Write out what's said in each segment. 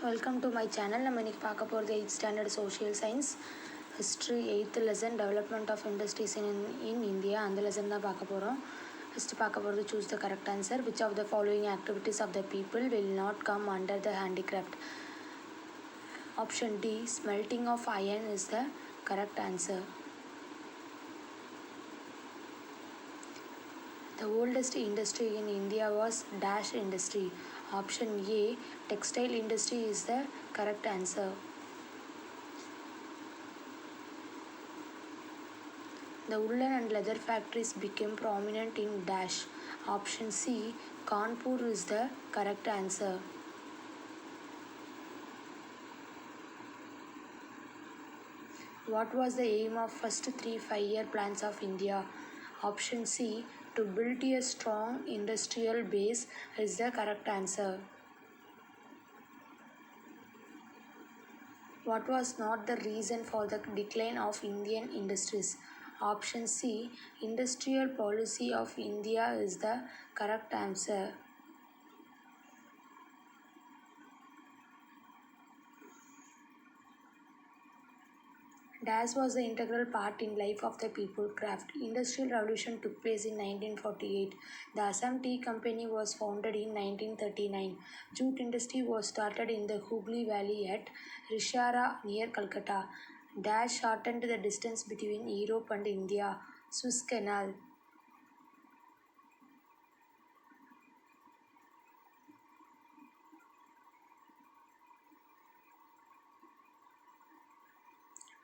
Welcome to my channel. நம்ம இன்றைக்கி பார்க்க போகிறது 8th standard social science history 8th lesson development of industries in India. அந்த lesson தான் பார்க்க போகிறோம். ஃபஸ்ட்டு பார்க்க போகிறது choose the correct answer. Which of the following activities of the people will not come under the handicraft? Option D, smelting of iron is the correct answer. The oldest industry in India was dash industry. Option A, textile industry is the correct answer. The woolen and leather factories became prominent in dash. Option C, Kanpur is the correct answer. What was the aim of first 3 5-year plans of India? Option C, to build a strong industrial base is the correct answer. What was not the reason for the decline of Indian industries? Option C, industrial policy of India is the correct answer. Dash was the integral part in life of the people craft. Industrial revolution took place in 1948. The Assam Tea Company was founded in 1939. Jute industry was started in the Hooghly Valley at Rishara near Calcutta. Dash shortened the distance between Europe and India. Suez Canal.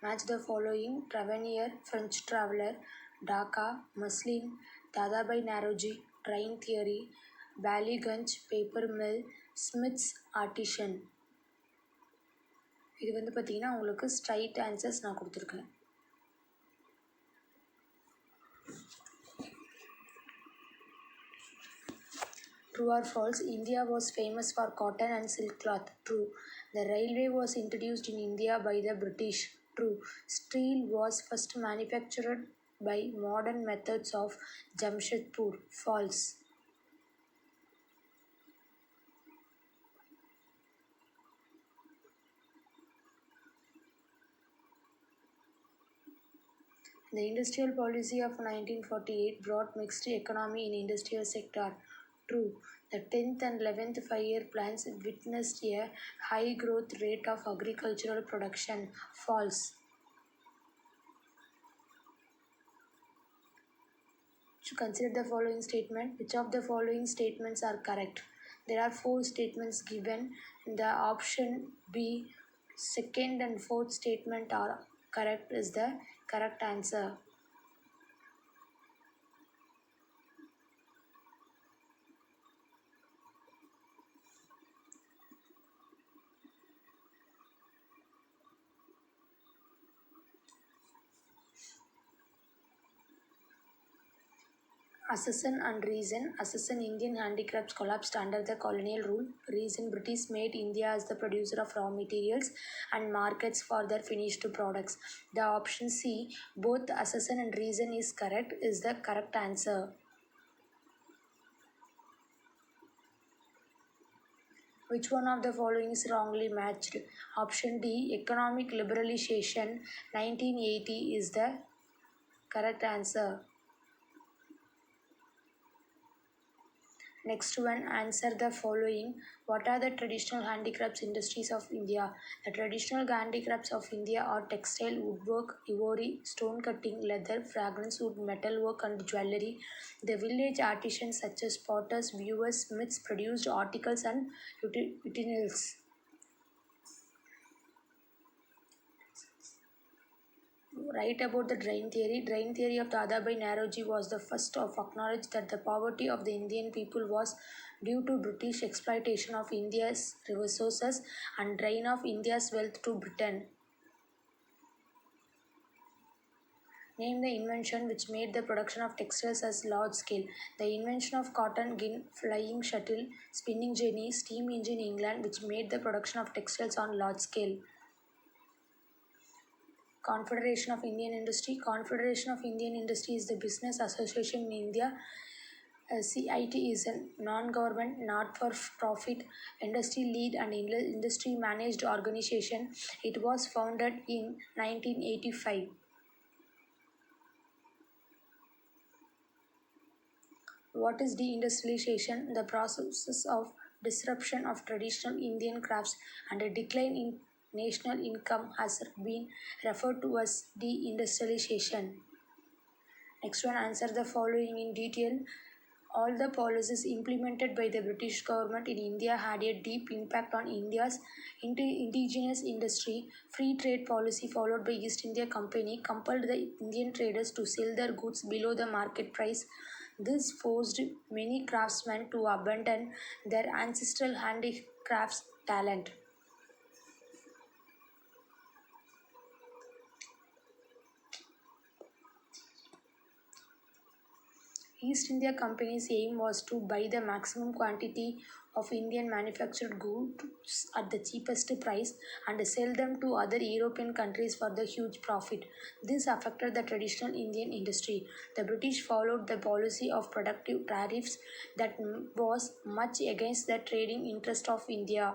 Match the following: Tavernier, French traveler; Dhaka, Muslin; Dadabhai Naroji, train theory; Ballygunge, paper mill; Smith's artisan. இது பார்த்தீங்கன்னா உங்களுக்கு straight answers நான் கொடுத்துருக்கேன். True or false? India was famous for cotton and silk cloth. True. The railway was introduced in India by the British. True. Steel was first manufactured by modern methods of Jamshedpur. False. The industrial policy of 1948 brought mixed economy in industrial sector. True. The 10th and 11th 5-year plans witnessed a high growth rate of agricultural production. False. To consider the following statement. Which of the following statements are correct? There are 4 statements given. The option B, second and fourth statement are correct is the correct answer. Accession and reason. Accession, Indian handicrafts collapsed under the colonial rule. Reason, British made India as the producer of raw materials and markets for their finished products. The option C, both accession and reason is correct, is the correct answer. Which one of the following is wrongly matched? Option D, economic liberalization 1980 is the correct answer. Next one, answer the following. What are the traditional handicrafts industries of India? The traditional handicrafts of India are textile, woodwork, ivory, stone cutting, leather, fragrance wood, metalwork and jewellery. The village artisans such as potters, weavers, smiths produced articles and utensils. Write about the drain theory. Drain theory of Dadabhai Naroji was the first of acknowledge that the poverty of the Indian people was due to British exploitation of India's resources and drain of India's wealth to Britain. Name the invention which made the production of textiles as large scale. The invention of cotton gin, flying shuttle, spinning jenny, steam engine in England, which made the production of textiles on large scale. Confederation of Indian Industry. Confederation of Indian Industry is the business association in India CIT is a non-government, not-for-profit, industry-led and industry-managed organization. It was founded in 1985. What is deindustrialization? The process of disruption of traditional Indian crafts and a decline in national income has been referred to as deindustrialization. Next one, answer the following in detail. All the policies implemented by the British government in India had a deep impact on India's indigenous industry. Free trade policy followed by East India Company compelled the Indian traders to sell their goods below the market price. This forced many craftsmen to abandon their ancestral handicrafts talent. East India Company's aim was to buy the maximum quantity of Indian manufactured goods at the cheapest price and sell them to other European countries for the huge profit. This affected the traditional Indian industry. The British followed the policy of productive tariffs that was much against the trading interest of India.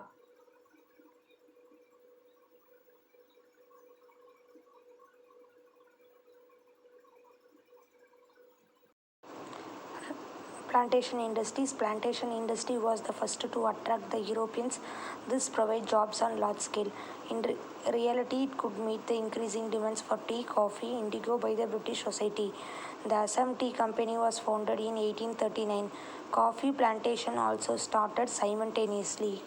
Plantation industry was the first to attract the Europeans. This provided jobs on large scale. In reality, it could meet the increasing demands for tea, coffee, indigo by the British society. The Assam Tea Company was founded in 1839. Coffee plantation also started simultaneously.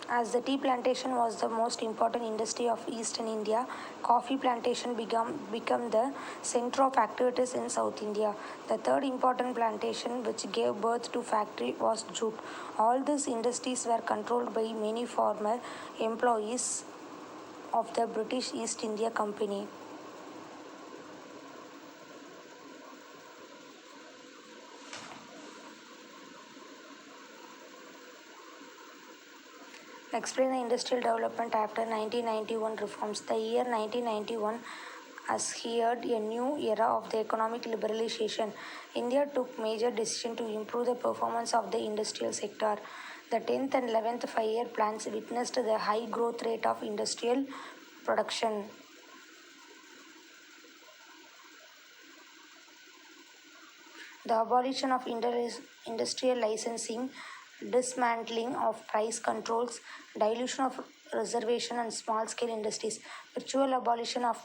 As the tea plantation was the most important industry of eastern India, coffee plantation became the center of activities in South India. The third important plantation which gave birth to factory was jute. All these industries were controlled by many former employees of the British East India Company. Explain the industrial development after 1991 reforms. The year 1991 ushered a new era of the economic liberalization. India took major decisions to improve the performance of the industrial sector. The 10th and 11th five-year plans witnessed the high growth rate of industrial production. The abolition of industrial licensing, dismantling of price controls, dilution of reservation and small-scale industries, virtual abolition of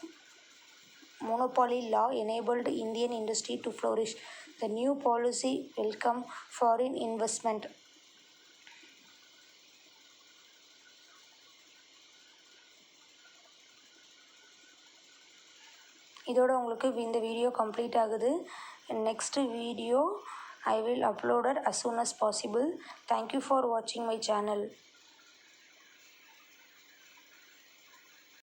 monopoly law enabled Indian industry to flourish. The new policy welcomed foreign investment. இதோட உங்களுக்கு இந்த video complete ஆகுது. Next video I will upload it as soon as possible. Thank you for watching my channel.